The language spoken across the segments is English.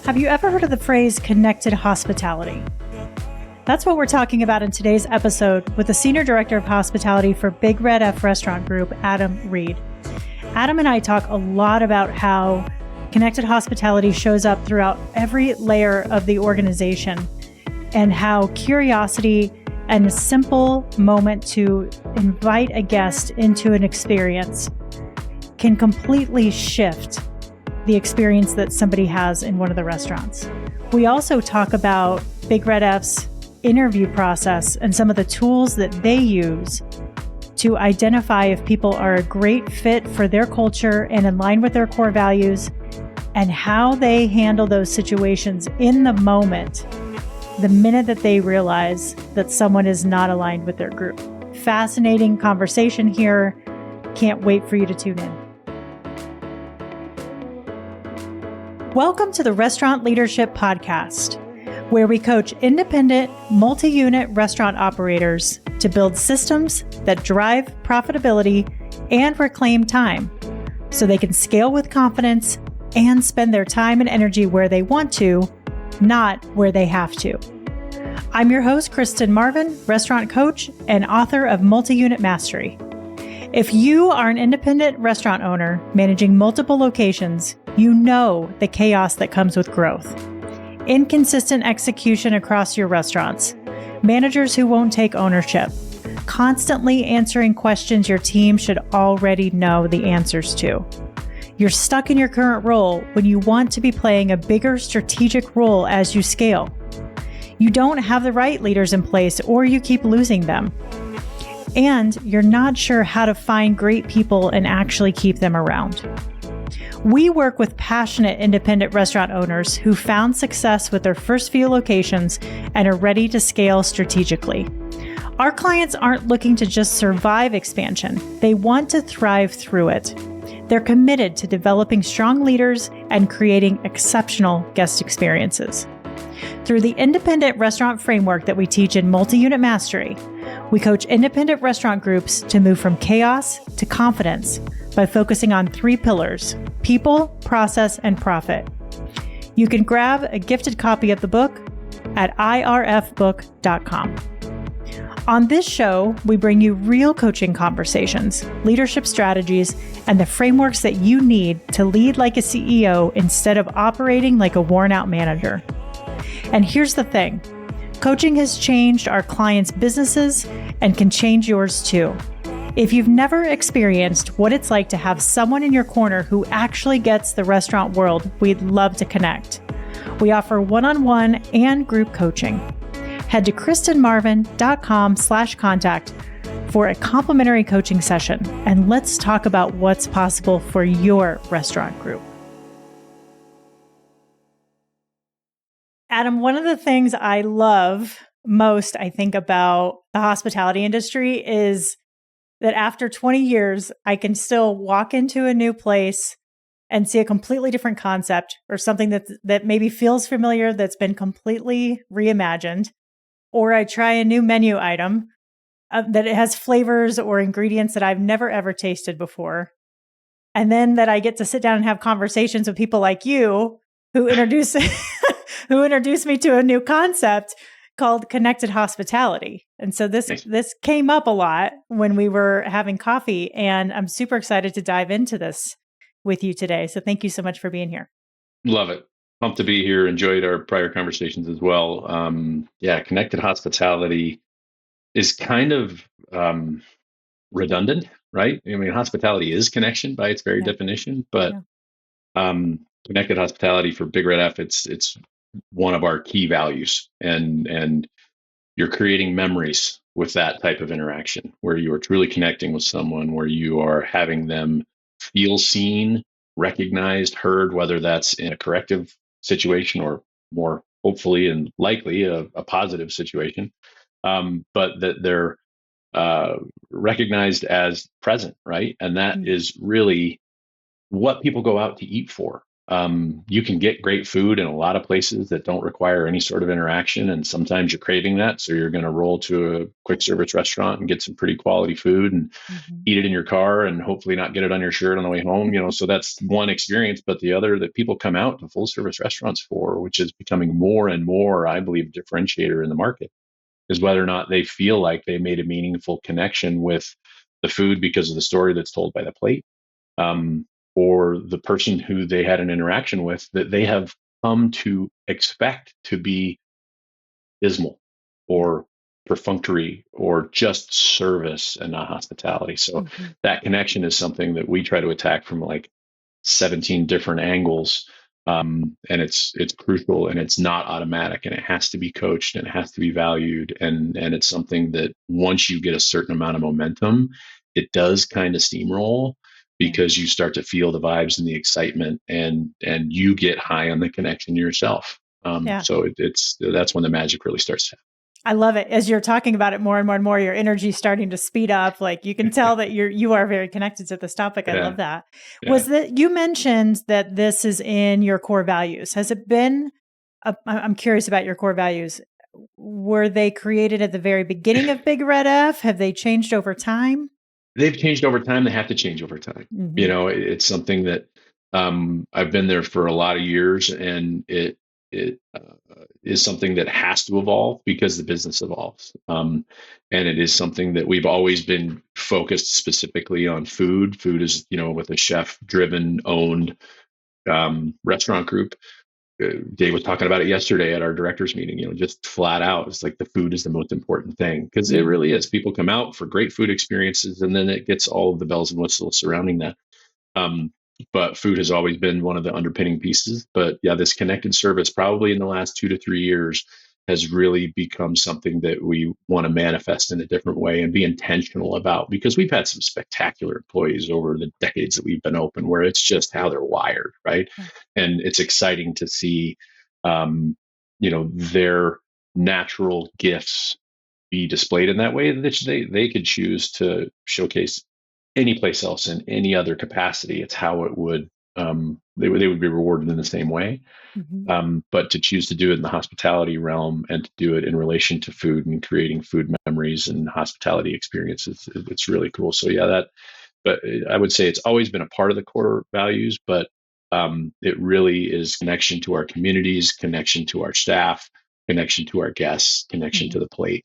Have you ever heard of the phrase connected hospitality? That's what we're talking about in today's episode with the Senior Director of Hospitality for Big Red F Restaurant Group, Adam Reed. Adam and I talk a lot about how connected hospitality shows up throughout every layer of the organization and how curiosity and a simple moment to invite a guest into an experience can completely shift the experience that somebody has in one of the restaurants. We also talk about Big Red F's interview process and some of the tools that they use to identify if people are a great fit for their culture and in line with their core values, and how they handle those situations in the moment, the minute that they realize that someone is not aligned with their group. Fascinating conversation here. Can't wait for you to tune in. Welcome to the Restaurant Leadership Podcast, where we coach independent, multi-unit restaurant operators to build systems that drive profitability and reclaim time so they can scale with confidence and spend their time and energy where they want to, not where they have to. I'm your host, Kristen Marvin, restaurant coach and author of Multi-Unit Mastery. If you are an independent restaurant owner managing multiple locations, you know the chaos that comes with growth. Inconsistent execution across your restaurants, managers who won't take ownership, constantly answering questions your team should already know the answers to. You're stuck in your current role when you want to be playing a bigger strategic role as you scale. You don't have the right leaders in place, or you keep losing them. And you're not sure how to find great people and actually keep them around. We work with passionate independent restaurant owners who found success with their first few locations and are ready to scale strategically. Our clients aren't looking to just survive expansion. They want to thrive through it. They're committed to developing strong leaders and creating exceptional guest experiences. Through the independent restaurant framework that we teach in Multi-Unit Mastery, we coach independent restaurant groups to move from chaos to confidence by focusing on 3 pillars: people, process, and profit. You can grab a gifted copy of the book at irfbook.com. On this show, we bring you real coaching conversations, leadership strategies, and the frameworks that you need to lead like a CEO instead of operating like a worn-out manager. And here's the thing. Coaching has changed our clients' businesses and can change yours too. If you've never experienced what it's like to have someone in your corner who actually gets the restaurant world, we'd love to connect. We offer one-on-one and group coaching. Head to kristenmarvin.com/contact for a complimentary coaching session, and let's talk about what's possible for your restaurant group. Adam, one of the things I love most, I think, about the hospitality industry is that after 20 years, I can still walk into a new place and see a completely different concept or something that maybe feels familiar that's been completely reimagined. Or I try a new menu item that it has flavors or ingredients that I've never ever tasted before. And then that I get to sit down and have conversations with people like you who introduce who introduced me to a new concept called connected hospitality. And so this came up a lot when we were having coffee, and I'm super excited to dive into this with you today. So thank you so much for being here. Love it. Pumped to be here. Enjoyed our prior conversations as well. Connected hospitality is kind of redundant, right? I mean, hospitality is connection by its very definition, but connected hospitality for Big Red F, it's one of our key values, and you're creating memories with that type of interaction where you are truly connecting with someone, where you are having them feel seen, recognized, heard, whether that's in a corrective situation or more hopefully and likely a positive situation, but that they're recognized as present, right? And that is really what people go out to eat for. You can get great food in a lot of places that don't require any sort of interaction. And sometimes you're craving that. So you're going to roll to a quick service restaurant and get some pretty quality food and Mm-hmm. eat it in your car and hopefully not get it on your shirt on the way home. So that's one experience. But the other that people come out to full service restaurants for, which is becoming more and more, I believe, differentiator in the market, is whether or not they feel like they made a meaningful connection with the food because of the story that's told by the plate, um, or the person who they had an interaction with that they have come to expect to be dismal Yeah. or perfunctory or just service and not hospitality. So Mm-hmm. that connection is something that we try to attack from like 17 different angles. And it's crucial and it's not automatic and it has to be coached and it has to be valued. And it's something that once you get a certain amount of momentum, it does kind of steamroll Yeah. because you start to feel the vibes and the excitement and you get high on the connection yourself. Yeah. So it's that's when the magic really starts to I love it. As you're talking about it more and more and more, your energy's starting to speed up. Like you can tell that you are very connected to this topic. I love happen. that. Yeah. Was that you mentioned that this is in your core values? Has it been? I'm curious about your core values. Were they created at the very beginning of Big Red F? Have they changed over time? They've changed over time. They have to change over time. Mm-hmm. It's something that I've been there for a lot of years, and it is something that has to evolve because the business evolves. And it is something that we've always been focused specifically on food. Food is, with a chef-driven, owned restaurant group. Dave was talking about it yesterday at our directors meeting, just flat out. It's like the food is the most important thing because it Mm-hmm. really is. People come out for great food experiences and then it gets all of the bells and whistles surrounding that. Um, but food has always been one of the underpinning pieces. But yeah, this connected service probably in the last 2 to 3 years has really become something that we want to manifest in a different way and be intentional about because we've had some spectacular employees over the decades that we've been open where it's just how they're wired, right? Yeah. And it's exciting to see, their natural gifts be displayed in that way that they could choose to showcase any place else in any other capacity. It's how it would they would be rewarded in the same way. Mm-hmm. But to choose to do it in the hospitality realm and to do it in relation to food and creating food memories and hospitality experiences, it's really cool. So yeah, but I would say it's always been a part of the core values, but it really is connection to our communities, connection to our staff, connection to our guests, connection to Mm-hmm. the plate.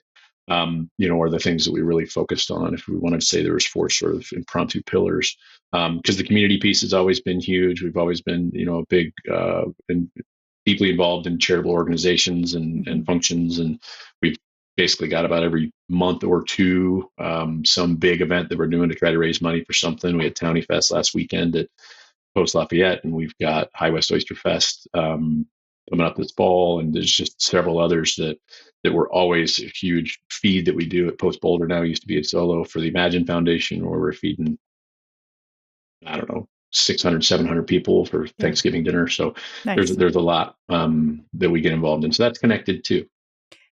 Are the things that we really focused on. If we wanted to say there was four sort of impromptu pillars, because the community piece has always been huge. We've always been, a big and deeply involved in charitable organizations Mm-hmm. and functions, and we've basically got about every month or two some big event that we're doing to try to raise money for something. We had Townie Fest last weekend at Post Lafayette, and we've got High West Oyster Fest coming up this fall, and there's just several others that were always a huge feed that we do at Post Boulder. Now used to be at Solo for the Imagine Foundation, where we're feeding, I don't know, 600, 700 people for Yeah. Thanksgiving dinner. So Nice. there's a lot that we get involved in. So that's connected too.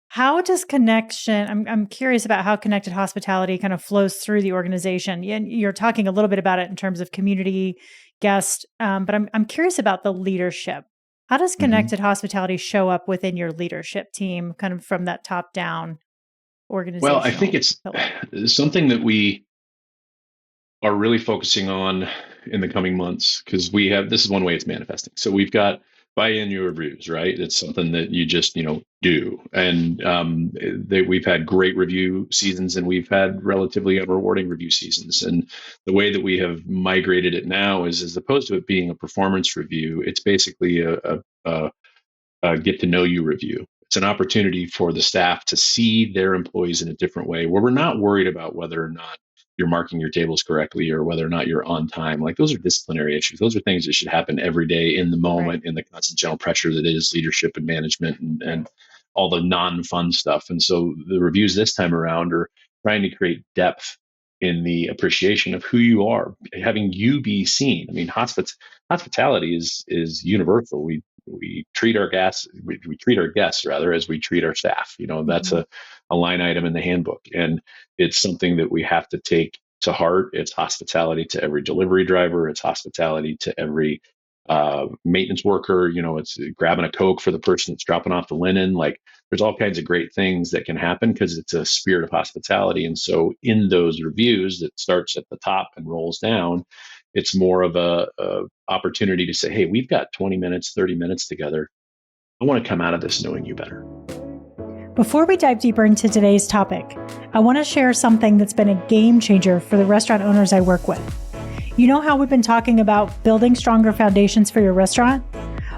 How does connection? I'm curious about how connected hospitality kind of flows through the organization. And you're talking a little bit about it in terms of community guest, but I'm curious about the leadership. How does Mm-hmm. connected hospitality show up within your leadership team, kind of from that top down Well, I think organizational it's pillar? something that we are really focusing on in the coming months because this is one way it's manifesting. So we've got biannual reviews, right? It's something that you just do, and we've had great review seasons and we've had relatively unrewarding review seasons. And the way that we have migrated it now is, as opposed to it being a performance review, it's basically a get to know you review. It's an opportunity for the staff to see their employees in a different way where we're not worried about whether or not you're marking your tables correctly or whether or not you're on time. Like those are disciplinary issues. Those are things that should happen every day in the Right. moment, in the constant general pressure that is leadership and management Right. and all the non-fun stuff. And so the reviews this time around are trying to create depth in the appreciation of who you are, having you be seen. I mean, hospitality is universal. We treat our guests we treat our guests rather as we treat our staff. That's Hmm. a line item in the handbook, and it's something that we have to take to heart. It's hospitality to every delivery driver. It's hospitality to every maintenance worker, it's grabbing a Coke for the person that's dropping off the linen. Like there's all kinds of great things that can happen because it's a spirit of hospitality. And so in those reviews that starts at the top and rolls down, it's more of a opportunity to say, hey, we've got 20 minutes, 30 minutes together. I want to come out of this knowing you better. Before we dive deeper into today's topic, I want to share something that's been a game changer for the restaurant owners I work with. You know how we've been talking about building stronger foundations for your restaurant?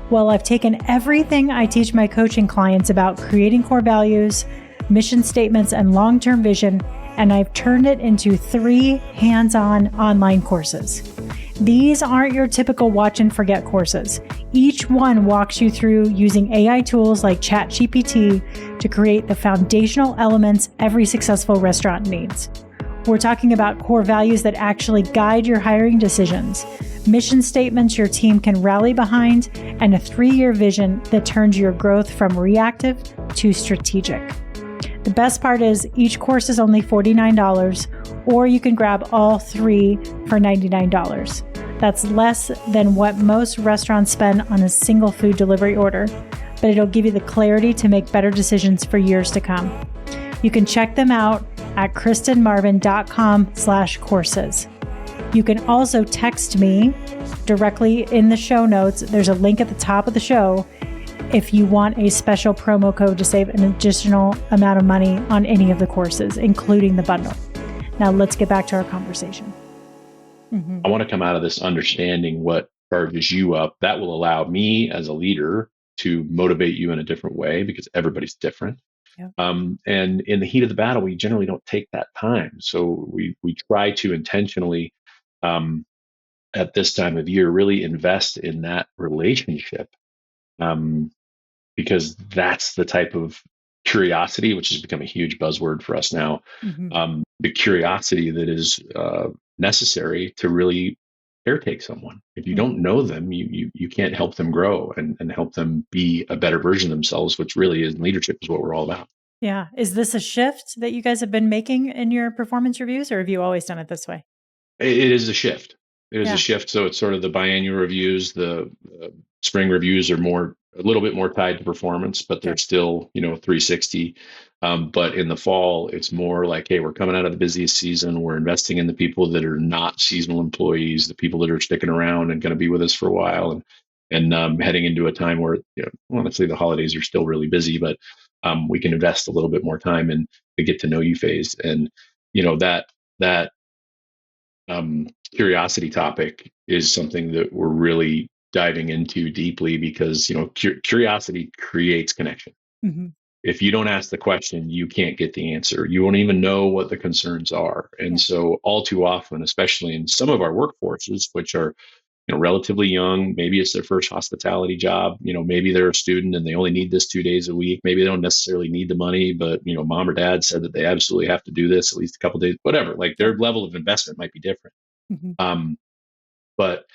Well, I've taken everything I teach my coaching clients about creating core values, mission statements, and long-term vision, and I've turned it into 3 hands-on online courses. These aren't your typical watch and forget courses. Each one walks you through using AI tools like ChatGPT to create the foundational elements every successful restaurant needs. We're talking about core values that actually guide your hiring decisions, mission statements your team can rally behind, and a 3-year vision that turns your growth from reactive to strategic. The best part is each course is only $49, or you can grab all 3 for $99. That's less than what most restaurants spend on a single food delivery order, but it'll give you the clarity to make better decisions for years to come. You can check them out at kristenmarvin.com/courses. You can also text me directly in the show notes. There's a link at the top of the show if you want a special promo code to save an additional amount of money on any of the courses, including the bundle. Now let's get back to our conversation. I want to come out of this understanding what charges you up. That will allow me as a leader to motivate you in a different way because everybody's different. Yeah. And in the heat of the battle, we generally don't take that time. So we try to intentionally, at this time of year, really invest in that relationship, because that's the type of curiosity, which has become a huge buzzword for us now. The curiosity that is necessary to really caretake someone. If you don't know them, you can't help them grow and help them be a better version of themselves, which really is leadership is what we're all about. Yeah. Is this a shift that you guys have been making in your performance reviews, or have you always done it this way? It is a shift. It is a shift. So it's sort of the biannual reviews, the spring reviews are a little bit more tied to performance, but they're still, 360. But in the fall, it's more like, hey, we're coming out of the busiest season. We're investing in the people that are not seasonal employees, the people that are sticking around and going to be with us for a while, and heading into a time where, honestly, the holidays are still really busy, but we can invest a little bit more time in the get to know you phase. And, that curiosity topic is something that we're really diving into deeply because, curiosity creates connection. If you don't ask the question, you can't get the answer. You won't even know what the concerns are. And so all too often, especially in some of our workforces, which are, relatively young, maybe it's their first hospitality job, maybe they're a student and they only need this 2 days a week. Maybe they don't necessarily need the money, but, mom or dad said that they absolutely have to do this at least a couple of days, whatever, like their level of investment might be different. But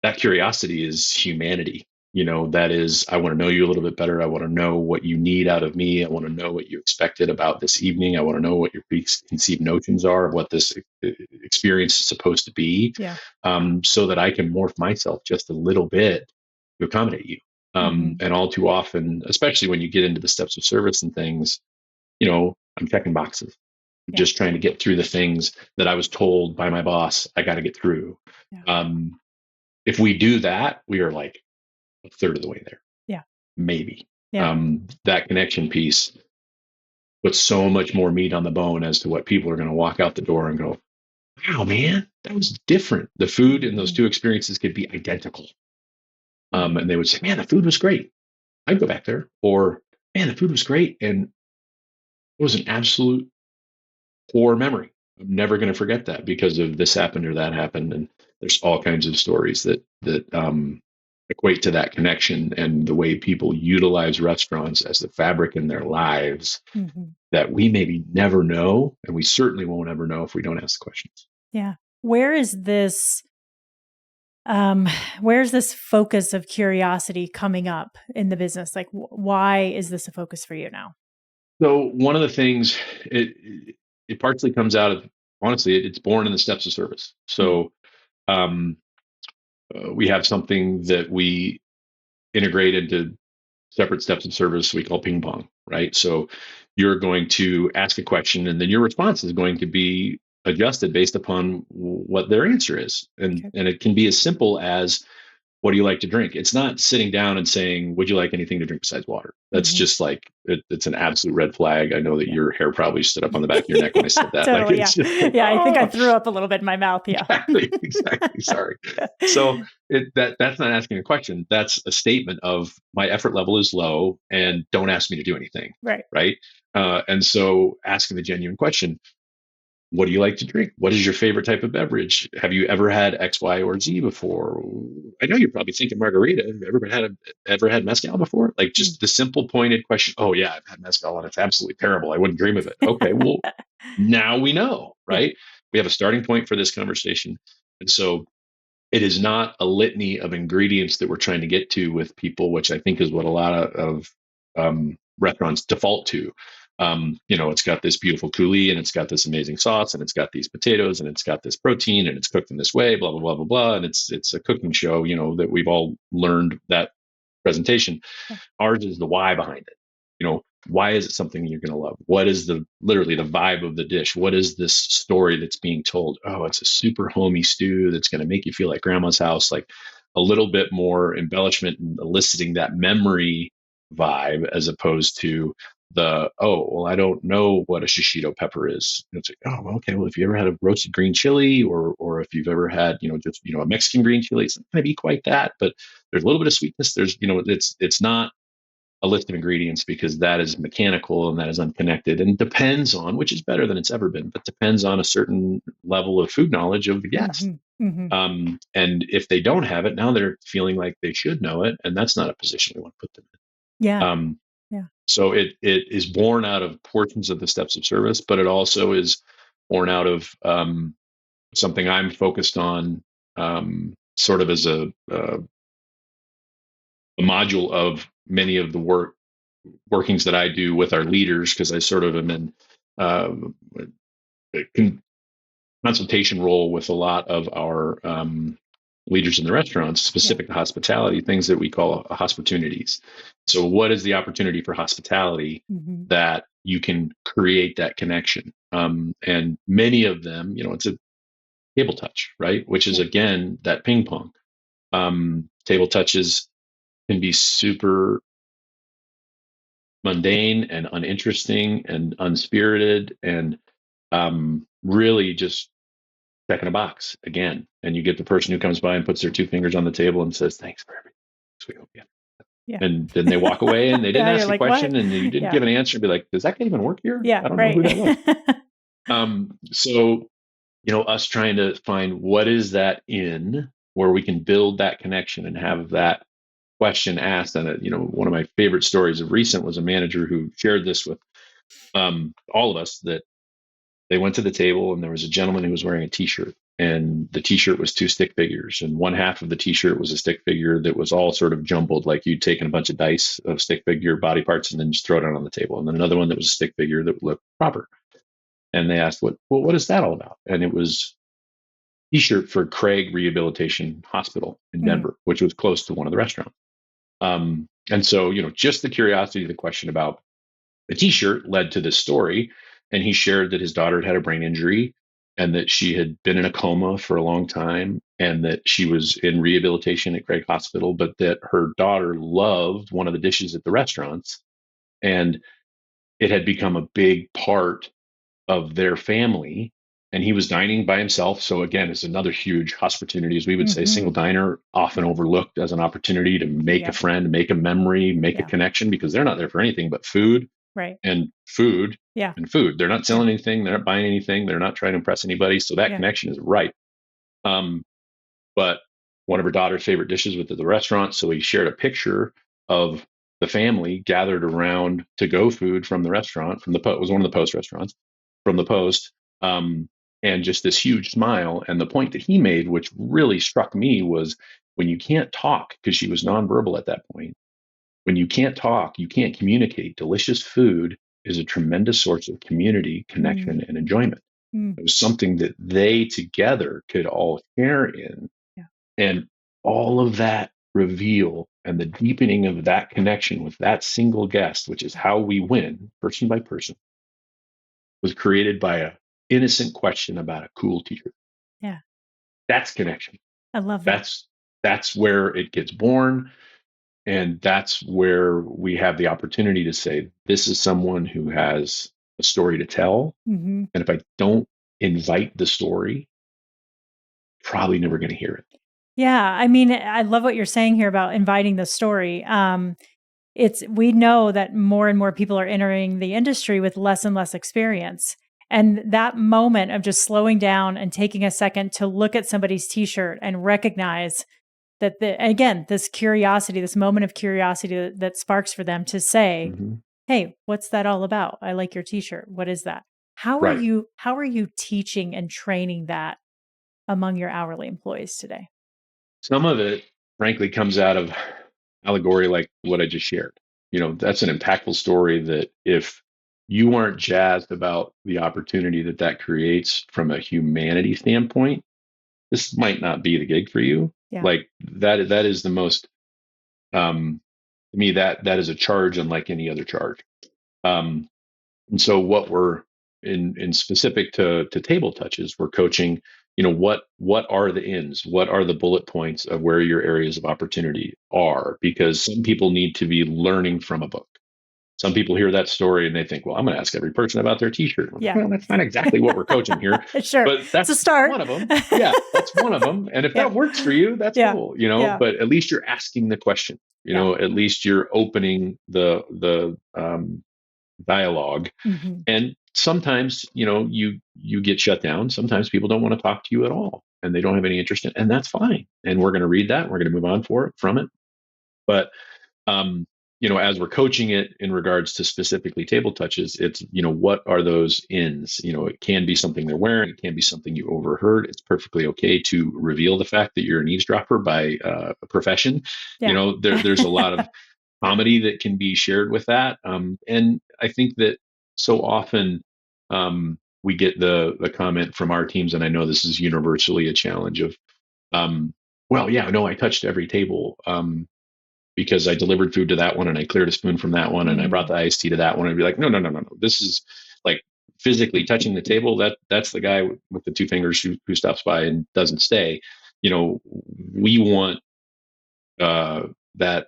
that curiosity is humanity. That is, I want to know you a little bit better. I want to know what you need out of me. I want to know what you expected about this evening. I want to know what your preconceived notions are of what this experience is supposed to be, so that I can morph myself just a little bit to accommodate you. And all too often, especially when you get into the steps of service and things, I'm checking boxes. Just trying to get through the things that I was told by my boss I got to get through. If we do that, we are like a third of the way there. Maybe. That connection piece puts so much more meat on the bone as to what people are going to walk out the door and go, wow, man, that was different. The food in those two experiences could be identical. And they would say, man, the food was great. I'd go back there. Or, man, the food was great. And it was an absolute poor memory. I'm never going to forget that because of this happened or that happened. And there's all kinds of stories that equate to that connection and the way people utilize restaurants as the fabric in their lives that we maybe never know. And we certainly won't ever know if we don't ask the questions. Yeah. Where's this focus of curiosity coming up in the business? Like, why is this a focus for you now? So one of the things, it partially comes out of, honestly, it's born in the steps of service. So we have something that we integrate into separate steps of service we call ping pong, right? So you're going to ask a question, and then your response is going to be adjusted based upon what their answer is. And it can be as simple as, what do you like to drink? It's not sitting down and saying, would you like anything to drink besides water? That's just like, it's an absolute red flag. I know that your hair probably stood up on the back of your neck when I said that. Totally, like, yeah. I think I threw up a little bit in my mouth. Yeah. Exactly. Sorry. So that's not asking a question. That's a statement of, my effort level is low and don't ask me to do anything. Right. Right. And so asking the genuine question, what do you like to drink? What is your favorite type of beverage? Have you ever had X, Y, or Z before? I know you're probably thinking margarita. Have you ever had mezcal before? Like, just the simple pointed question. Oh yeah, I've had mezcal and it's absolutely terrible. I wouldn't dream of it. Okay, well, now we know, right? Yeah. We have a starting point for this conversation. And so it is not a litany of ingredients that we're trying to get to with people, which I think is what a lot of restaurants default to. It's got this beautiful coulis, and it's got this amazing sauce, and it's got these potatoes, and it's got this protein, and it's cooked in this way, blah blah blah blah blah, and it's a cooking show, that we've all learned that presentation. Yeah. Ours is the why behind it. Why is it something you're going to love? What is literally the vibe of the dish? What is this story that's being told? Oh, it's a super homey stew that's going to make you feel like grandma's house, like a little bit more embellishment and eliciting that memory vibe, as opposed to I don't know what a shishito pepper is. It's like, oh, okay, well, if you ever had a roasted green chili, or if you've ever had, just, a Mexican green chili, it's not going to be quite that, but there's a little bit of sweetness. There's, it's not a list of ingredients, because that is mechanical and that is unconnected, and depends on, which is better than it's ever been, but depends on a certain level of food knowledge of the guest. And if they don't have it, now they're feeling like they should know it, and that's not a position we want to put them in. Yeah. So it is born out of portions of the steps of service, but it also is born out of something I'm focused on, sort of as a module of many of the workings that I do with our leaders, because I sort of am in a consultation role with a lot of our leaders in the restaurants, specific to hospitality, things that we call hospitunities. So what is the opportunity for hospitality that you can create that connection? And many of them, it's a table touch, right? Which is, again, that ping pong. Table touches can be super mundane and uninteresting and unspirited, and really just checking a box again. And you get the person who comes by and puts their two fingers on the table and says, "Thanks for everything. We hope you." Yeah. And then they walk away, and they didn't ask a question, what? And you didn't give an answer. Be like, does that guy even work here? Yeah, I don't know who that was. So, us trying to find what is that in, where we can build that connection and have that question asked. And one of my favorite stories of recent was a manager who shared this with all of us, that they went to the table, and there was a gentleman who was wearing a t-shirt, and the t-shirt was two stick figures, and one half of the t-shirt was a stick figure that was all sort of jumbled, like you'd taken a bunch of dice of stick figure body parts and then just throw it out on the table, and then another one that was a stick figure that looked proper. And they asked, what is that all about? And it was t-shirt for Craig Rehabilitation Hospital in Denver, which was close to one of the restaurants. And so, just the curiosity, the question about the t-shirt led to this story. And he shared that his daughter had a brain injury, and that she had been in a coma for a long time, and that she was in rehabilitation at Craig Hospital, but that her daughter loved one of the dishes at the restaurants, and it had become a big part of their family. And he was dining by himself. So again, it's another huge hospitality, as we would say, single diner, often overlooked as an opportunity to make a friend, make a memory, make a connection, because they're not there for anything but food. Right. And food and food. They're not selling anything. They're not buying anything. They're not trying to impress anybody. So that connection is right. But one of her daughter's favorite dishes was at the restaurant. So he shared a picture of the family gathered around to go food from the restaurant, it was one of the Post restaurants, from the Post, and just this huge smile. And the point that he made, which really struck me, was when you can't talk, because she was nonverbal at that point, when you can't talk, you can't communicate, delicious food is a tremendous source of community, connection, and enjoyment. It was something that they together could all share in. And all of that reveal and the deepening of that connection with that single guest, which is how we win person by person, was created by a innocent question about a cool t-shirt. Yeah. That's connection. I love that. That's where it gets born. And that's where we have the opportunity to say, this is someone who has a story to tell. Mm-hmm. And if I don't invite the story, probably never going to hear it. Yeah. I mean, I love what you're saying here about inviting the story. We know that more and more people are entering the industry with less and less experience. And that moment of just slowing down and taking a second to look at somebody's t-shirt and recognize that again, this curiosity, this moment of curiosity that sparks for them to say, Mm-hmm. "Hey, what's that all about? I like your t-shirt. What is that?" Right. How are you teaching and training that among your hourly employees today? Some of it, frankly, comes out of allegory like what I just shared. That's an impactful story that if you aren't jazzed about the opportunity that creates from a humanity standpoint, this might not be the gig for you. Yeah. Like that is the most, to me, that is a charge unlike any other charge. And so what we're in specific to table touches, we're coaching, what are the ins? What are the bullet points of where your areas of opportunity are? Because some people need to be learning from a book. Some people hear that story and they think, well, I'm going to ask every person about their t-shirt. Like, Yeah. well, that's not exactly what we're coaching here, Sure. but It's a that's start. one of them. Yeah, that's one of them. And if Yeah. that works for you, that's Yeah. cool, Yeah. but at least you're asking the question, Yeah. at least you're opening the dialogue. Mm-hmm. And sometimes, you get shut down. Sometimes people don't want to talk to you at all and they don't have any interest in, and that's fine. And we're going to read that. We're going to move on from it. But, as we're coaching it in regards to specifically table touches, it's, what are those ins? It can be something they're wearing. It can be something you overheard. It's perfectly okay to reveal the fact that you're an eavesdropper by a profession. Yeah. There's a lot of comedy that can be shared with that. And I think that so often we get the comment from our teams, and I know this is universally a challenge of, well, yeah, no, I touched every table because I delivered food to that one and I cleared a spoon from that one and I brought the iced tea to that one. I'd be like, no, no, no, no, no. This is like physically touching the table. That's the guy with the two fingers who stops by and doesn't stay. We want that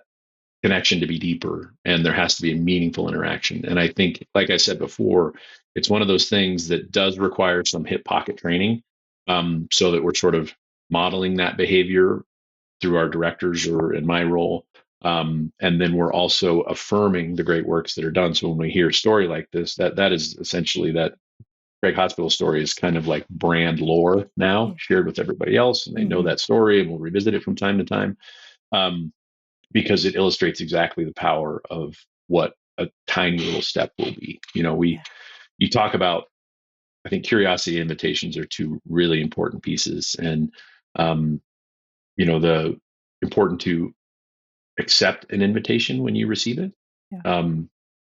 connection to be deeper and there has to be a meaningful interaction. And I think, like I said before, it's one of those things that does require some hip pocket training, so that we're sort of modeling that behavior through our directors or in my role. And then we're also affirming the great works that are done. So when we hear a story like this, that is essentially that Craig Hospital story is kind of like brand lore now shared with everybody else. And they know that story and we'll revisit it from time to time. Because it illustrates exactly the power of what a tiny little step will be. You talk about, I think curiosity and invitations are two really important pieces. And, the important to accept an invitation when you receive it. Yeah.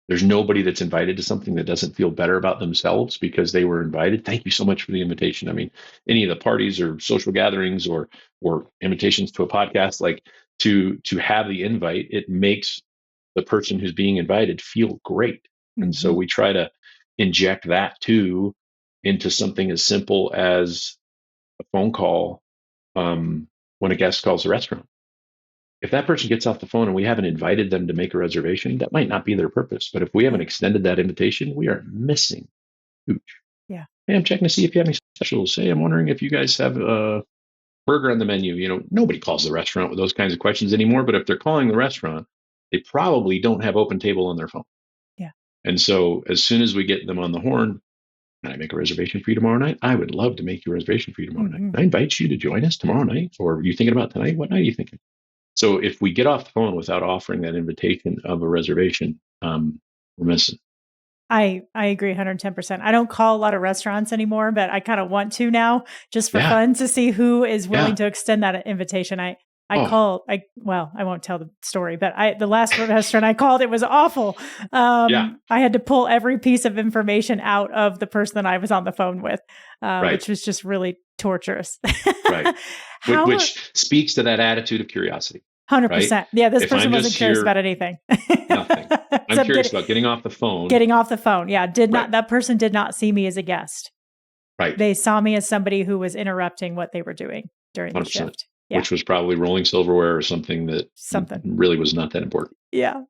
There's nobody that's invited to something that doesn't feel better about themselves because they were invited. Thank you so much for the invitation. I mean, any of the parties or social gatherings or invitations to a podcast, like to have the invite, it makes the person who's being invited feel great. And so we try to inject that too into something as simple as a phone call when a guest calls the restaurant. If that person gets off the phone and we haven't invited them to make a reservation, that might not be their purpose. But if we haven't extended that invitation, we are missing huge. Yeah. Hey, I'm checking to see if you have any specials. Hey, I'm wondering if you guys have a burger on the menu. Nobody calls the restaurant with those kinds of questions anymore. But if they're calling the restaurant, they probably don't have open table on their phone. Yeah. And so as soon as we get them on the horn, can I make a reservation for you tomorrow night? I would love to make you a reservation for you tomorrow night. Can I invite you to join us tomorrow night? Or are you thinking about tonight? What night are you thinking? So if we get off the phone without offering that invitation of a reservation, we're missing. I agree 110%. I don't call a lot of restaurants anymore, but I kind of want to now just for fun to see who is willing to extend that invitation. I won't tell the story, but the last restaurant I called, it was awful. I had to pull every piece of information out of the person that I was on the phone with, which was just really torturous. Right. Which speaks to that attitude of curiosity. 100%. Right? Yeah, this person wasn't curious about anything. Nothing. I'm curious about getting off the phone. Getting off the phone. Yeah. That person did not see me as a guest. Right. They saw me as somebody who was interrupting what they were doing during 100%. The shift. Yeah. Which was probably rolling silverware or something that really was not that important. Yeah.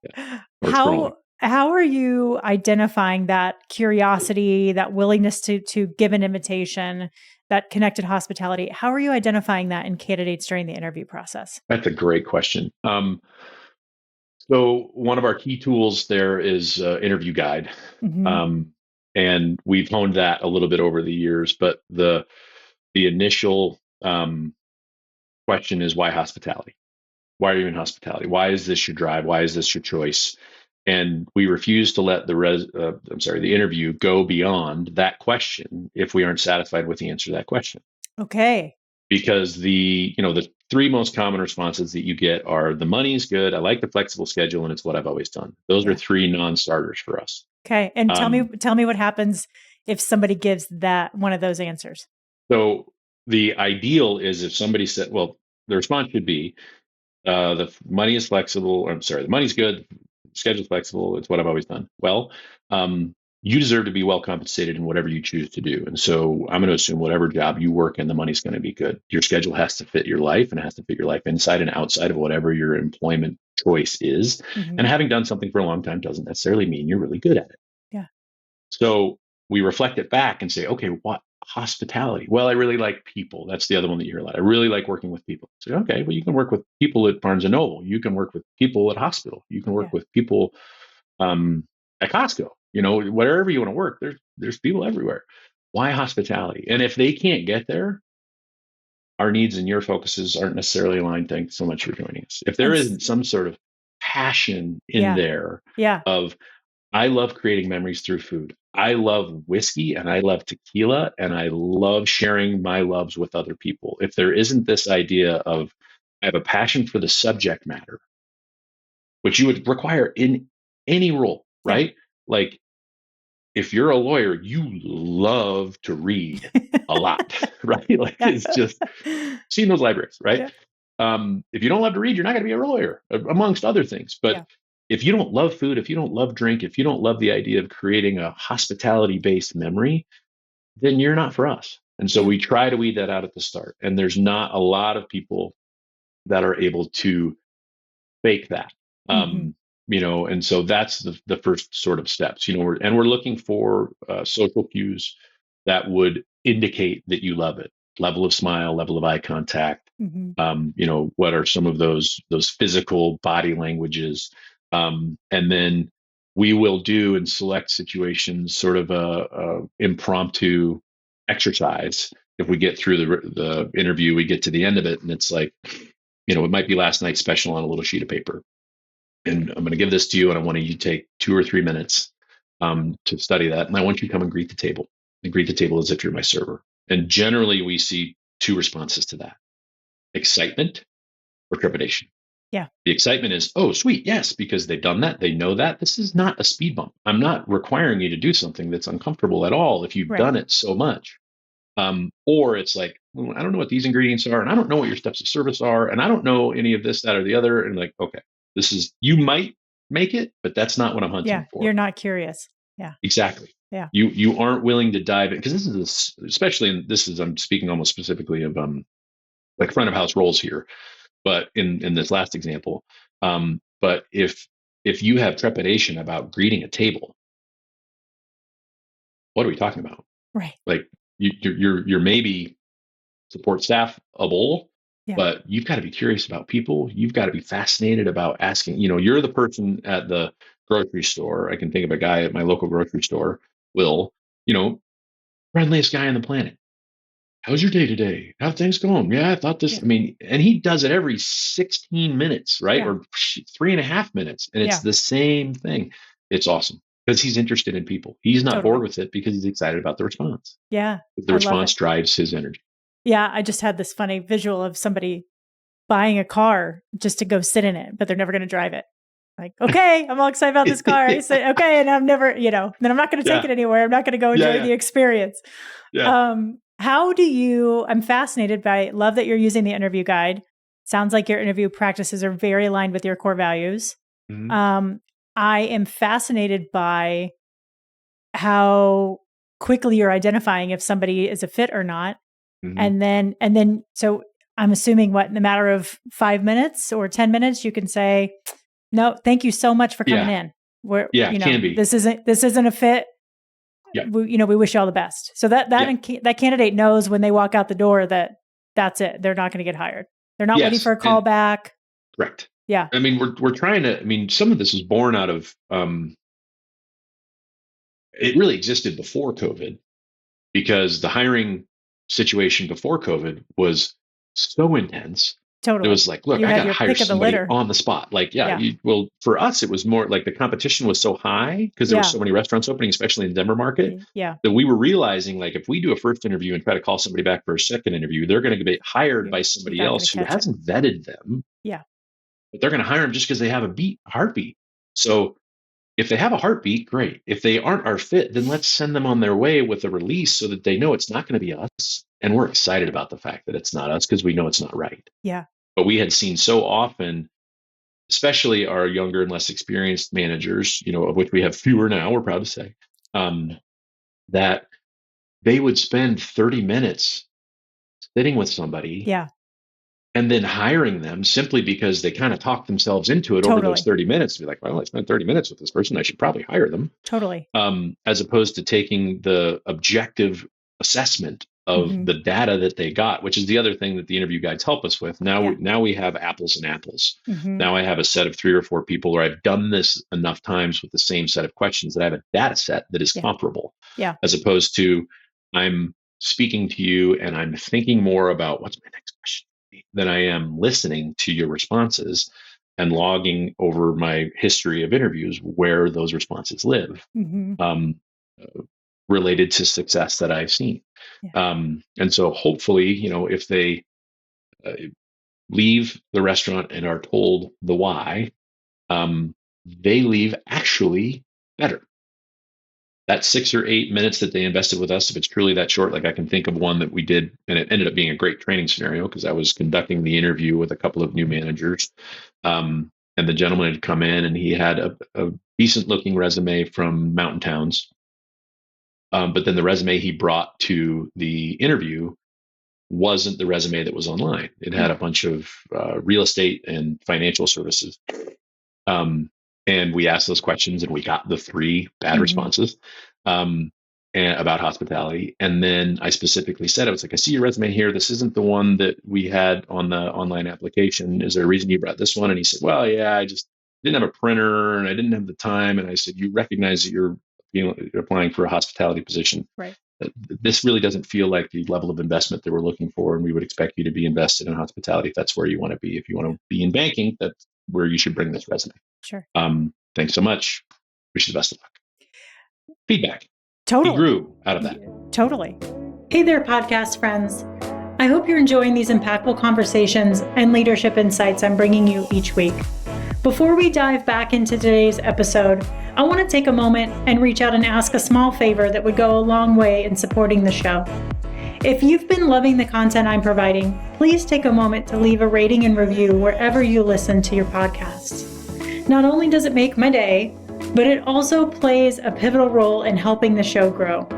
How are you identifying that curiosity, that willingness to give an invitation, that connected hospitality? How are you identifying that in candidates during the interview process? That's a great question. So one of our key tools there is interview guide. Mm-hmm. And we've honed that a little bit over the years, but the initial question is, why hospitality? Why are you in hospitality? Why is this your drive? Why is this your choice? And we refuse to let the interview go beyond that question if we aren't satisfied with the answer to that question. Okay. Because the three most common responses that you get are, the money's good, I like the flexible schedule, and it's what I've always done. Those are three non-starters for us. Okay. And tell me what happens if somebody gives that one of those answers. So the ideal is if somebody said, well, the response should be, the money is flexible. The money's good, schedule's flexible, it's what I've always done. Well, you deserve to be well compensated in whatever you choose to do. And so I'm going to assume whatever job you work in, the money's going to be good. Your schedule has to fit your life, and it has to fit your life inside and outside of whatever your employment choice is. Mm-hmm. And having done something for a long time doesn't necessarily mean you're really good at it. Yeah. So we reflect it back and say, okay, what? Hospitality. Well, I really like people. That's the other one that you hear a lot. I really like working with people. So, okay, well, you can work with people at Barnes and Noble. You can work with people at hospital. You can work with people at Costco. Wherever you want to work, there's people everywhere. Why hospitality? And if they can't get there, our needs and your focuses aren't necessarily aligned. Thanks so much for joining us. If there isn't some sort of passion in there of, I love creating memories through food. I love whiskey and I love tequila and I love sharing my loves with other people. If there isn't this idea of, I have a passion for the subject matter, which you would require in any role, right? Like, if you're a lawyer, you love to read a lot, right? Like, it's just seeing those libraries, right? If you don't love to read, you're not going to be a lawyer, amongst other things. But if you don't love food, if you don't love drink, if you don't love the idea of creating a hospitality-based memory, then you're not for us. And so we try to weed that out at the start. And there's not a lot of people that are able to fake that. And so that's the first sort of steps, we're looking for social cues that would indicate that you love it. Level of smile, level of eye contact, what are some of those physical body languages. And then we will do in select situations sort of a impromptu exercise. If we get through the interview, we get to the end of it and it's like, it might be last night's special on a little sheet of paper. And I'm going to give this to you, and I want you to take 2 or 3 minutes to study that. And I want you to come and greet the table. And greet the table as if you're my server. And generally, we see 2 responses to that: excitement or trepidation. Yeah. The excitement is, oh, sweet, yes, because they've done that. They know that. This is not a speed bump. I'm not requiring you to do something that's uncomfortable at all if you've done it so much. Or it's like, well, I don't know what these ingredients are, and I don't know what your steps of service are, and I don't know any of this, that, or the other. And like, okay. You might make it, but that's not what I'm hunting for. You're not curious. Yeah, exactly. Yeah, you aren't willing to dive in, because I'm speaking almost specifically of like front of house roles here, but in this last example, but if you have trepidation about greeting a table, what are we talking about? Right. Like you're maybe support staff a bowl. Yeah. But you've got to be curious about people. You've got to be fascinated about asking, you're the person at the grocery store. I can think of a guy at my local grocery store, Will, friendliest guy on the planet. How's your day today? How things going? Yeah, I thought this, and he does it every 16 minutes, right? Or 3.5 minutes. And it's the same thing. It's awesome because he's interested in people. He's not bored with it because he's excited about the response. Yeah. The response drives his energy. Yeah, I just had this funny visual of somebody buying a car just to go sit in it, but they're never going to drive it. Like, okay, I'm all excited about this car. I say, okay, and I'm never, then I'm not going to take it anywhere. I'm not going to go enjoy the experience. Yeah. I'm fascinated love that you're using the interview guide. Sounds like your interview practices are very aligned with your core values. Mm-hmm. I am fascinated by how quickly you're identifying if somebody is a fit or not. Mm-hmm. And then, so I'm assuming in the matter of 5 minutes or 10 minutes, you can say, no, thank you so much for coming in. Yeah, it can be. This isn't a fit. Yeah. We wish you all the best. So that candidate knows when they walk out the door that that's it. They're not going to get hired. They're not waiting for Yes. a call back. Correct. Yeah. I mean, we're trying to, I mean, some of this is born out of, it really existed before COVID because the hiring situation before COVID was so intense. It Totally. was like, look, You I had got to your hire pick of the somebody litter. on the spot. Like, well, for us, it was more like the competition was so high because there were so many restaurants opening, especially in the Denver market, that we were realizing like if we do a first interview and try to call somebody back for a second interview, they're going to get hired by somebody else who hasn't vetted them. Yeah. But they're going to hire them just because they have a heartbeat. So if they have a heartbeat, great. If they aren't our fit, then let's send them on their way with a release so that they know it's not going to be us. And we're excited about the fact that it's not us because we know it's not right. Yeah. But we had seen so often, especially our younger and less experienced managers, of which we have fewer now, we're proud to say, that they would spend 30 minutes sitting with somebody. Yeah. And then hiring them simply because they kind of talked themselves into it over those 30 minutes to be like, well, I spent 30 minutes with this person. I should probably hire them. Totally. As opposed to taking the objective assessment of the data that they got, which is the other thing that the interview guides help us with. Now we have apples and apples. Now I have a set of 3 or 4 people where I've done this enough times with the same set of questions that I have a data set that is comparable. Yeah. As opposed to I'm speaking to you and I'm thinking more about what's my next question than I am listening to your responses and logging over my history of interviews where those responses live, related to success that I've seen. Yeah. And so hopefully, if they leave the restaurant and are told the why, they leave actually better. That 6 or 8 minutes that they invested with us, if it's truly that short, like I can think of one that we did, and it ended up being a great training scenario because I was conducting the interview with a couple of new managers. And the gentleman had come in and he had a decent looking resume from mountain towns. But then the resume he brought to the interview wasn't the resume that was online. It had a bunch of real estate and financial services. And we asked those questions and we got the 3 bad responses and about hospitality. And then I specifically said, I was like, I see your resume here. This isn't the one that we had on the online application. Is there a reason you brought this one? And he said, well, yeah, I just didn't have a printer and I didn't have the time. And I said, you recognize that you're applying for a hospitality position. Right. This really doesn't feel like the level of investment that we're looking for. And we would expect you to be invested in hospitality if that's where you want to be. If you want to be in banking, that's where you should bring this resume. Sure. Thanks so much. Wish you the best of luck. Feedback. Totally. He grew out of that. Totally. Hey there, podcast friends. I hope you're enjoying these impactful conversations and leadership insights I'm bringing you each week. Before we dive back into today's episode, I want to take a moment and reach out and ask a small favor that would go a long way in supporting the show. If you've been loving the content I'm providing, please take a moment to leave a rating and review wherever you listen to your podcasts. Not only does it make my day, but it also plays a pivotal role in helping the show grow.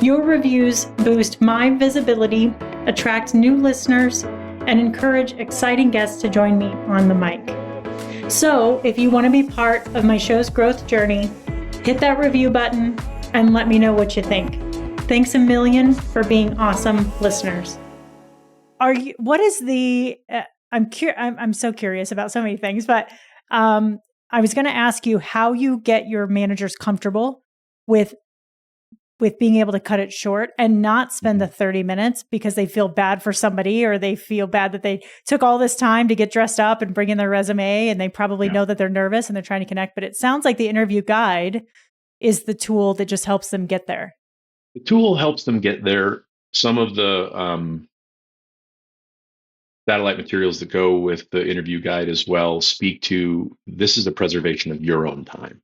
Your reviews boost my visibility, attract new listeners, and encourage exciting guests to join me on the mic. So if you want to be part of my show's growth journey, hit that review button and let me know what you think. Thanks a million for being awesome listeners. I'm so curious about so many things, but I was going to ask you how you get your managers comfortable with being able to cut it short and not spend the 30 minutes because they feel bad for somebody or they feel bad that they took all this time to get dressed up and bring in their resume and they probably know that they're nervous and they're trying to connect. But it sounds like the interview guide is the tool that just helps them get there. The tool helps them get there. Some of the satellite materials that go with the interview guide as well speak to this is a preservation of your own time.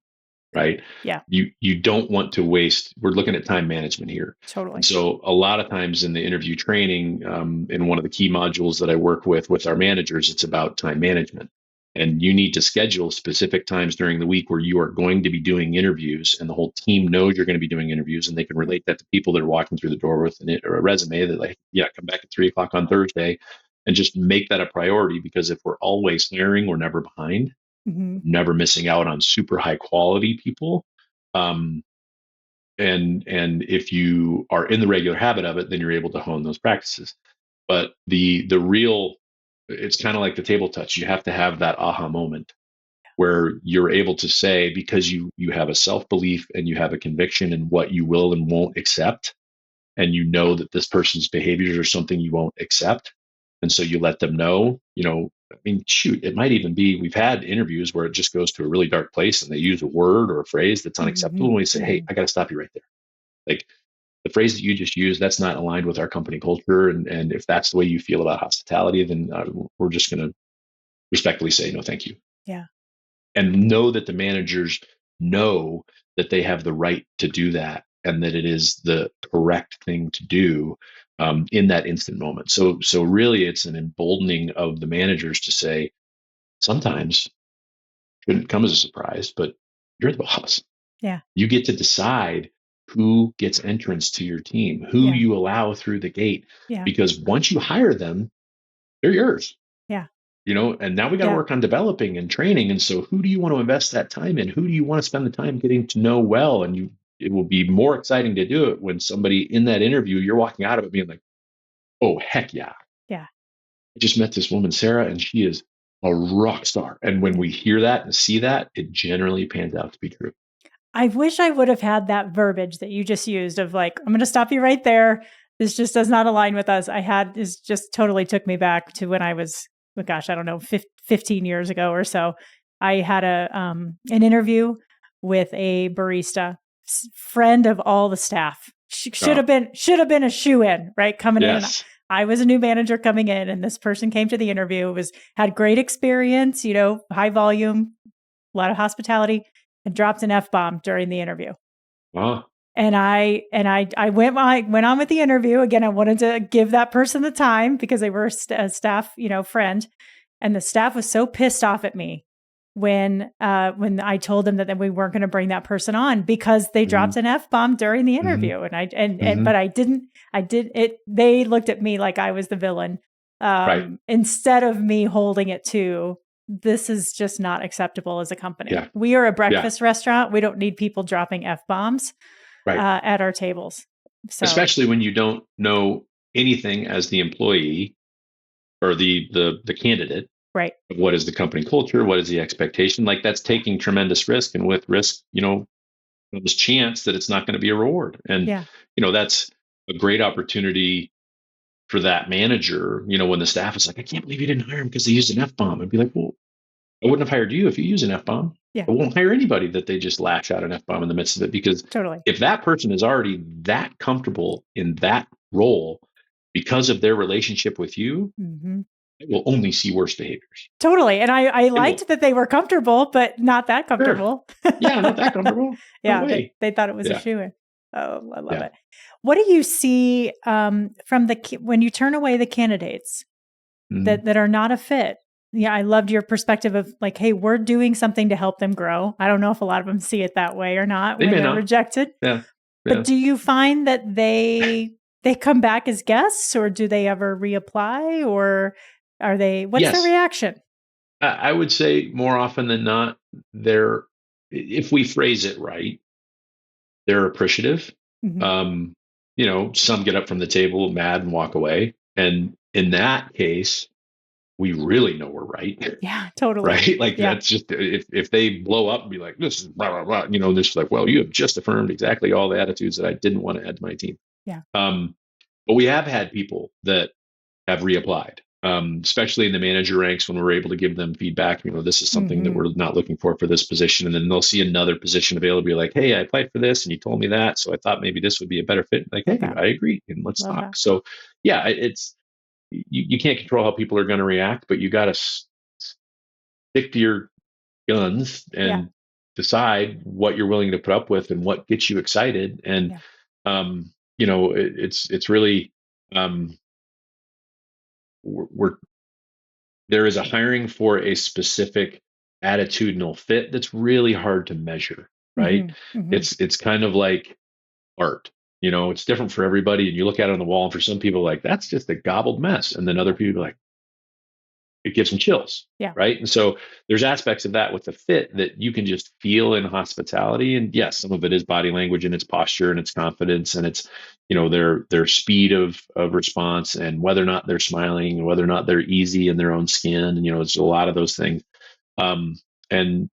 right? Yeah. You don't want to waste. We're looking at time management here. And Totally. so a lot of times in the interview training, in one of the key modules that I work with our managers, it's about time management. And you need to schedule specific times during the week where you are going to be doing interviews, and the whole team knows you're going to be doing interviews, and they can relate that to people that are walking through the door with or a resume that, like, yeah, come back at 3 o'clock on Thursday, and just make that a priority. Because if we're always hiring, we're never behind, Mm-hmm. never missing out on super high quality people. Um, and if you are in the regular habit of it, then you're able to hone those practices. But the real, it's kind of like the table touch. You have to have that aha moment where you're able to say, because you have a self belief and you have a conviction in what you will and won't accept, and you know that this person's behaviors are something you won't accept, and so you let them know. I mean, shoot, it might even be, we've had interviews where it just goes to a really dark place and they use a word or a phrase that's unacceptable, Mm-hmm. and we say, hey, Mm-hmm. I got to stop you right there. Like, the phrase that you just used, that's not aligned with our company culture, and if that's the way you feel about hospitality, then we're just going to respectfully say no, thank you. Yeah. And know that the managers know that they have the right to do that, and that it is the correct thing to do, in that instant moment. So really, it's an emboldening of the managers to say, sometimes shouldn't come as a surprise, but you're the boss. Yeah. You get to decide who gets entrance to your team, who Yeah. you allow through the gate, Yeah. because once you hire them, they're yours. Yeah. And now we got to Yeah. work on developing and training. And so who do you want to invest that time in? Who do you want to spend the time getting to know well? And it will be more exciting to do it when somebody in that interview, you're walking out of it being like, oh, heck yeah. Yeah. I just met this woman, Sarah, and she is a rock star. And when Yeah. we hear that and see that, it generally pans out to be true. I wish I would have had that verbiage that you just used of like, I'm going to stop you right there. This just does not align with us. This just totally took me back to when I was, oh gosh, I don't know, 15 years ago or so. I had an interview with a barista, friend of all the staff. Should Oh, have been a shoe in, right? Coming in, and yes. I was a new manager coming in, and this person came to the interview. Had great experience, high volume, a lot of hospitality, and dropped an F-bomb during the interview. Wow. And I went on with the interview. Again, I wanted to give that person the time because they were a staff, friend. And the staff was so pissed off at me when I told them that we weren't going to bring that person on because they Mm-hmm. dropped an F-bomb during the Mm-hmm. interview. Mm-hmm. But I did it. They looked at me like I was the villain, Right. instead of me holding it to, this is just not acceptable as a company. Yeah. We are a Yeah. breakfast restaurant. We don't need people dropping F-bombs Right. at our tables. So, Especially when you don't know anything as the employee or the candidate right. of what is the company culture, what is the expectation. Like, that's taking tremendous risk, and with risk, there's chance that it's not going to be a reward. And Yeah. that's a great opportunity for that manager. When the staff is like, I can't believe you didn't hire him because they used an F-bomb. I'd be like, well, I wouldn't have hired you if you use an F-bomb. Yeah. I won't hire anybody that they just lash out an F-bomb in the midst of it, because Totally. if that person is already that comfortable in that role because of their relationship with you, Mm-hmm. they will only see worse behaviors. Totally. And I They liked will. that they were comfortable, but not that Sure. comfortable. Yeah, not that comfortable. No Yeah. way. They thought it was a Yeah. shoe-in. Oh, I love Yeah. it. What do you see from when you turn away the candidates Mhm. that are not a fit? Yeah, I loved your perspective of like, hey, we're doing something to help them grow. I don't know if a lot of them see it that way or not They when may they're not. rejected. Yeah. But Yeah. do you find that they come back as guests, or do they ever reapply, or what's their Yes. reaction? I would say more often than not, if we phrase it right, they're appreciative. Mhm. Um, some get up from the table mad and walk away. And in that case, we really know we're right. Yeah, totally. Right? Like, Yeah. that's just, if they blow up and be like, this is blah, blah, blah, they're just like, well, you have just affirmed exactly all the attitudes that I didn't want to add to my team. Yeah. But we have had people that have reapplied, especially in the manager ranks, when we're able to give them feedback. This is something that Mhm. we're not looking for this position. And then they'll see another position available, be like, hey, I applied for this and you told me that, so I thought maybe this would be a better fit. Like, Love hey, that. I agree, and let's Love talk. that. So yeah, it's, you can't control how people are going to react, but you got to stick to your guns Yeah. and decide what you're willing to put up with and what gets you excited. And, it's really, we're there is a hiring for a specific attitudinal fit that's really hard to measure, right? It's kind of like art. It's different for everybody. And you look at it on the wall, and for some people, like, that's just a gobbled mess. And then other people are like, it gives them chills. Yeah. Right. And so there's aspects of that with the fit that you can just feel in hospitality. And yes, some of it is body language and its posture and its confidence and its, their speed of response and whether or not they're smiling and whether or not they're easy in their own skin. And, there's a lot of those things. And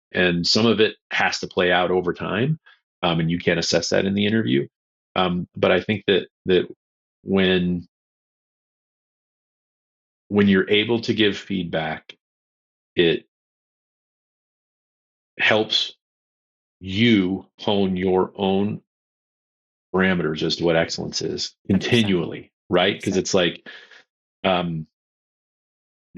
some of it has to play out over time. And you can't assess that in the interview. But I think that when you're able to give feedback, it helps you hone your own parameters as to what excellence is continually, 100%. Right? Because it's like the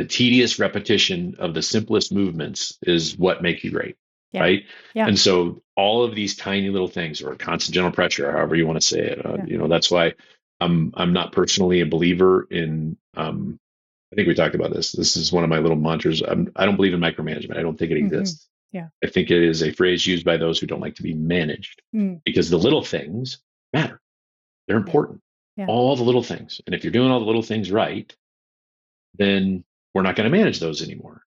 tedious repetition of the simplest movements is what make you great. Yeah. Right. Yeah. And so all of these tiny little things, or constant general pressure, however you want to say it, that's why I'm not personally a believer in, I think we talked about this. This is one of my little mantras. I don't believe in micromanagement. I don't think it exists. Yeah. I think it is a phrase used by those who don't like to be managed, because the little things matter. They're important. Yeah. All the little things. And if you're doing all the little things right, then we're not going to manage those anymore.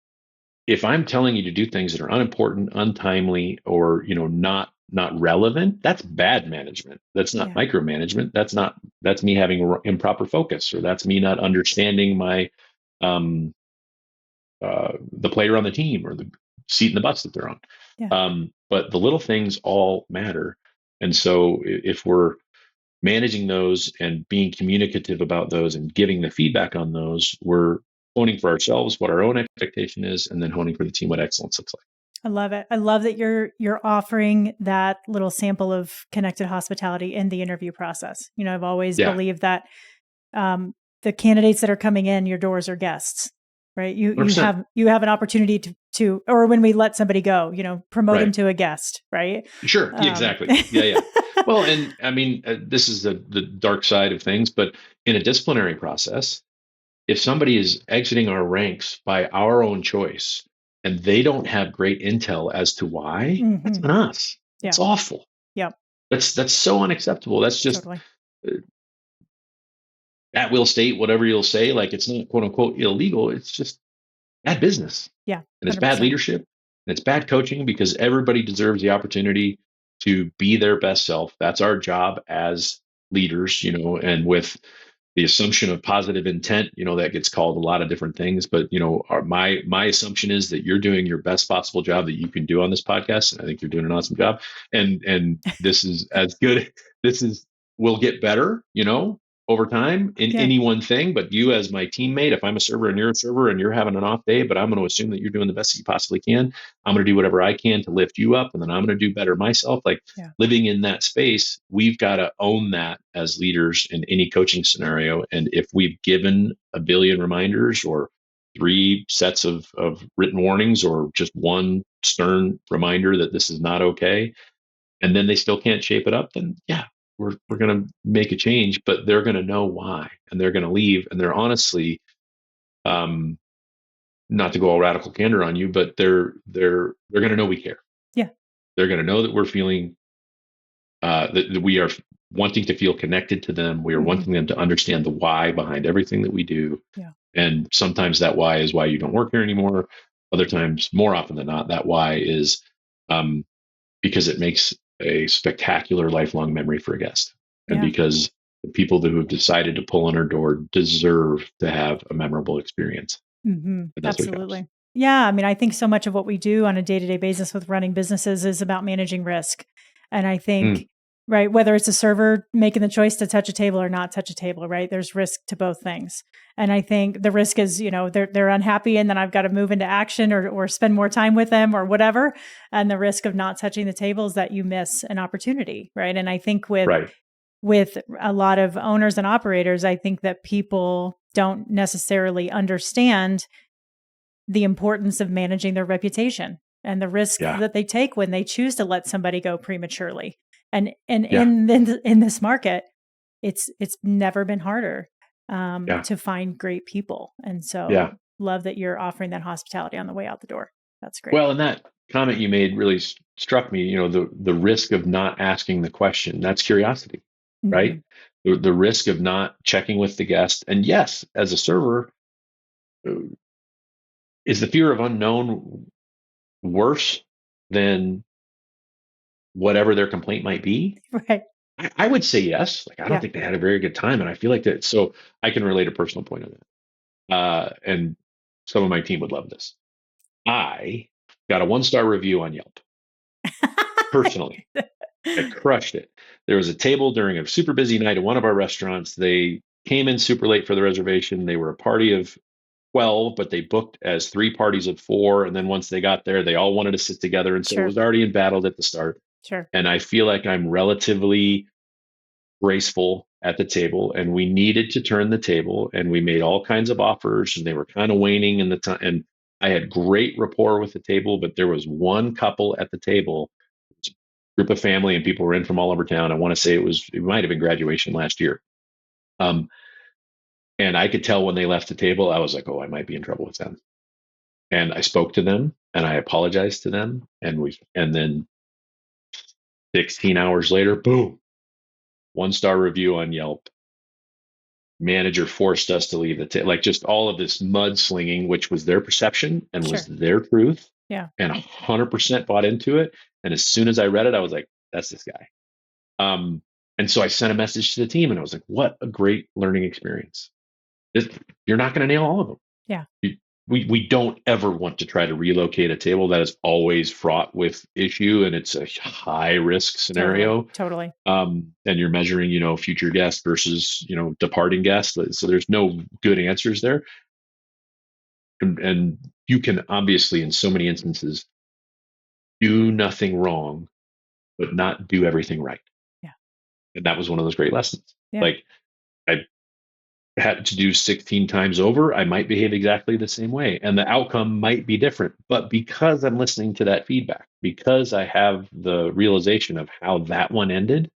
If I'm telling you to do things that are unimportant, untimely, or not relevant, that's bad management. That's not micromanagement. That's me having improper focus, or that's me not understanding my the player on the team or the seat in the bus that they're on. Yeah. But the little things all matter. And so if we're managing those and being communicative about those and giving the feedback on those, we're honing for ourselves what our own expectation is, and then honing for the team what excellence looks like. I love it. I love that you're offering that little sample of connected hospitality in the interview process. I've always believed that the candidates that are coming in your doors are guests, right? You have an opportunity to, or when we let somebody go, promote them to a guest, right? Sure, exactly. Yeah. Well, and I mean, this is the dark side of things, but in a disciplinary process, if somebody is exiting our ranks by our own choice and they don't have great intel as to why, that's on us. It's awful. Yeah. That's so unacceptable. That's just totally. At will state whatever you'll say, like it's not quote unquote illegal. It's just bad business. Yeah. 100%. And it's bad leadership and it's bad coaching, because everybody deserves the opportunity to be their best self. That's our job as leaders, and with the assumption of positive intent, that gets called a lot of different things. But, my assumption is that you're doing your best possible job that you can do on this podcast. And I think you're doing an awesome job. And this is as good. Will get better, over time in any one thing. But you as my teammate, if I'm a server and you're a server and you're having an off day, but I'm going to assume that you're doing the best that you possibly can, I'm going to do whatever I can to lift you up, and then I'm going to do better myself. Like living in that space, we've got to own that as leaders in any coaching scenario. And if we've given a billion reminders, or 3 sets of written warnings, or just one stern reminder that this is not okay, and then they still can't shape it up, then we're going to make a change, but they're going to know why, and they're going to leave. And they're honestly, not to go all radical candor on you, but they're going to know we care. Yeah. They're going to know that we're feeling, that we are wanting to feel connected to them. We are wanting them to understand the why behind everything that we do. Yeah. And sometimes that why is why you don't work here anymore. Other times, more often than not, that why is, because it makes a spectacular lifelong memory for a guest, and because the people who have decided to pull on our door deserve to have a memorable experience. Absolutely. Yeah. I mean, I think so much of what we do on a day-to-day basis with running businesses is about managing risk. And I think, right, whether it's a server making the choice to touch a table or not touch a table, right, there's risk to both things. And I think the risk is, they're unhappy, and then I've got to move into action or spend more time with them or whatever. And the risk of not touching the table is that you miss an opportunity, right? And I think with a lot of owners and operators, I think that people don't necessarily understand the importance of managing their reputation, and the risk that they take when they choose to let somebody go prematurely. And Yeah. in this market, it's never been harder to find great people. And so love that you're offering that hospitality on the way out the door. That's great. Well, and that comment you made really struck me, you know, the risk of not asking the question, that's curiosity, right? The risk of not checking with the guest. And yes, as a server, is the fear of unknown worse than whatever their complaint might be? Right. I would say yes. Like, I don't think they had a very good time. And I feel like that. So I can relate a personal point on that. And some of my team would love this. I got a 1-star review on Yelp personally. I crushed it. There was a table during a super busy night at one of our restaurants. They came in super late for the reservation. They were a party of 12, but they booked as 3 parties of 4. And then once they got there, they all wanted to sit together. And so it was already embattled at the start. Sure. And I feel like I'm relatively graceful at the table, and we needed to turn the table, and we made all kinds of offers, and they were kind of waning in the time. And I had great rapport with the table, but there was one couple at the table, group of family, and people were in from all over town. I want to say it might have been graduation last year. And I could tell when they left the table, I was like, oh, I might be in trouble with them. And I spoke to them and I apologized to them. And then 16 hours later, boom, 1-star review on Yelp. Manager forced us to leave the table. Like, just all of this mudslinging, which was their perception and was their truth. Yeah. And 100% bought into it. And as soon as I read it, I was like, that's this guy. And so I sent a message to the team and I was like, what a great learning experience. You're not going to nail all of them. Yeah. We don't ever want to try to relocate a table. That is always fraught with issue, and it's a high risk scenario. Totally. And you're measuring, you know, future guests versus, you know, departing guests. So there's no good answers there. And you can obviously, in so many instances, do nothing wrong, but not do everything right. Yeah. And that was one of those great lessons. Yeah. Like, I had to do 16 times over, I might behave exactly the same way. And the outcome might be different. But because I'm listening to that feedback, because I have the realization of how that one ended,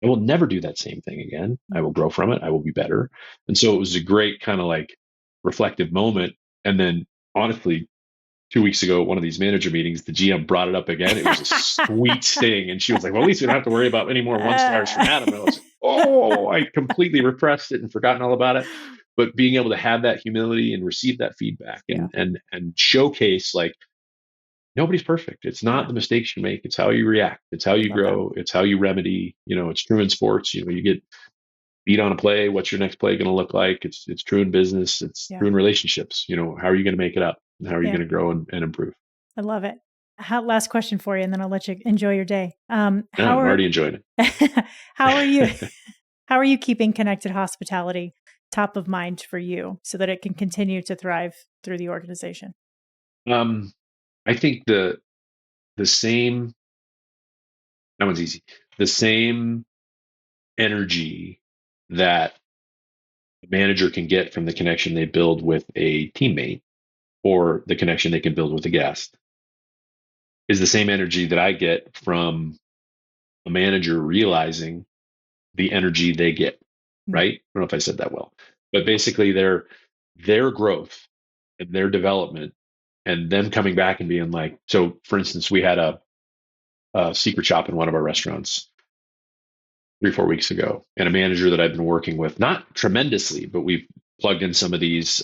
I will never do that same thing again. I will grow from it. I will be better. And so it was a great kind of like reflective moment. And then honestly, 2 weeks ago at one of these manager meetings, the GM brought it up again. It was a sweet sting. And she was like, well, at least we don't have to worry about any more 1-stars from Adam. And I was like, oh, I completely repressed it and forgotten all about it. But being able to have that humility and receive that feedback and showcase, like, nobody's perfect. It's not the mistakes you make. It's how you react. It's how you grow. It's how you remedy. You know, it's true in sports. You know, you get beat on a play. What's your next play going to look like? It's true in business. It's true in relationships. You know, how are you going to make it up? And how are you going to grow and improve? I love it. Last question for you, and then I'll let you enjoy your day. I'm already enjoying it. How are you keeping Connected Hospitality top of mind for you so that it can continue to thrive through the organization? I think the same, that one's easy. The same energy that a manager can get from the connection they build with a teammate or the connection they can build with a guest is the same energy that I get from a manager realizing the energy they get, right? I don't know if I said that well, but basically their growth and their development and them coming back and being like, so for instance, we had a secret shop in one of our restaurants 3-4 weeks ago, and a manager that I've been working with, not tremendously, but we've plugged in some of these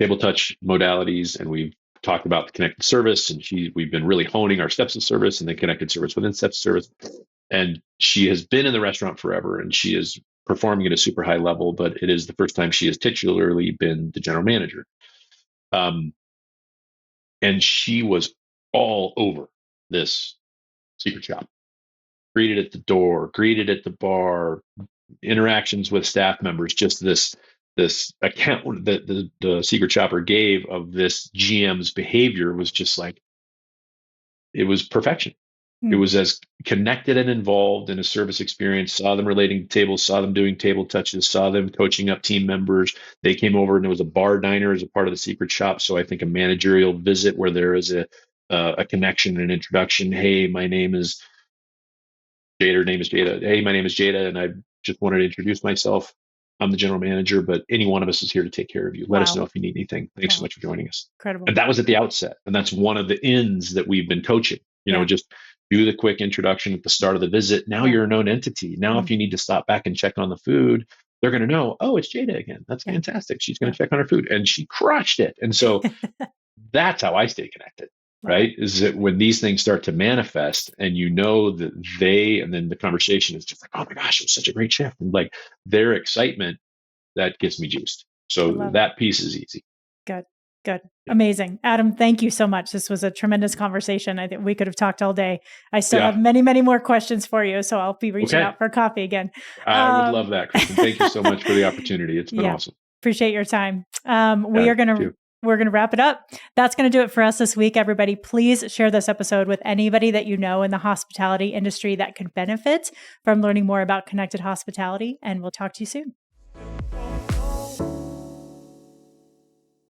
table touch modalities, and we've talked about the connected service, and we've been really honing our steps of service and then connected service within steps of service. And she has been in the restaurant forever, and she is performing at a super high level, but it is the first time she has titularly been the general manager. And she was all over this secret shop. Greeted at the door, greeted at the bar, interactions with staff members, just this account that the secret shopper gave of this GM's behavior was just like, it was perfection. It was as connected and involved in a service experience, saw them relating to tables, saw them doing table touches, saw them coaching up team members. They came over and there was a bar diner as a part of the secret shop. So I think a managerial visit where there is a a connection, an introduction. Hey, my name is Jada. Her name is Jada. Hey, my name is Jada, and I just wanted to introduce myself. I'm the general manager, but any one of us is here to take care of you. Let us know if you need anything. Thanks so much for joining us. Incredible. And that was at the outset. And that's one of the ends that we've been coaching, just do the quick introduction at the start of the visit. Now you're a known entity. Now, if you need to stop back and check on the food, they're going to know, oh, it's Jada again. That's fantastic. She's going to check on her food. And she crushed it. And so that's how I stay connected. Right? Is that when these things start to manifest and that and then the conversation is just like, oh my gosh, it was such a great shift. And like their excitement, that gets me juiced. So that piece is easy. Good. Yeah. Amazing. Adam, thank you so much. This was a tremendous conversation. I think we could have talked all day. I still have many, many more questions for you. So I'll be reaching out for coffee again. I would love that, Kristen. Thank you so much for the opportunity. It's been awesome. Appreciate your time. We're going to wrap it up. That's going to do it for us this week, everybody. Please share this episode with anybody that you know in the hospitality industry that could benefit from learning more about connected hospitality. And we'll talk to you soon.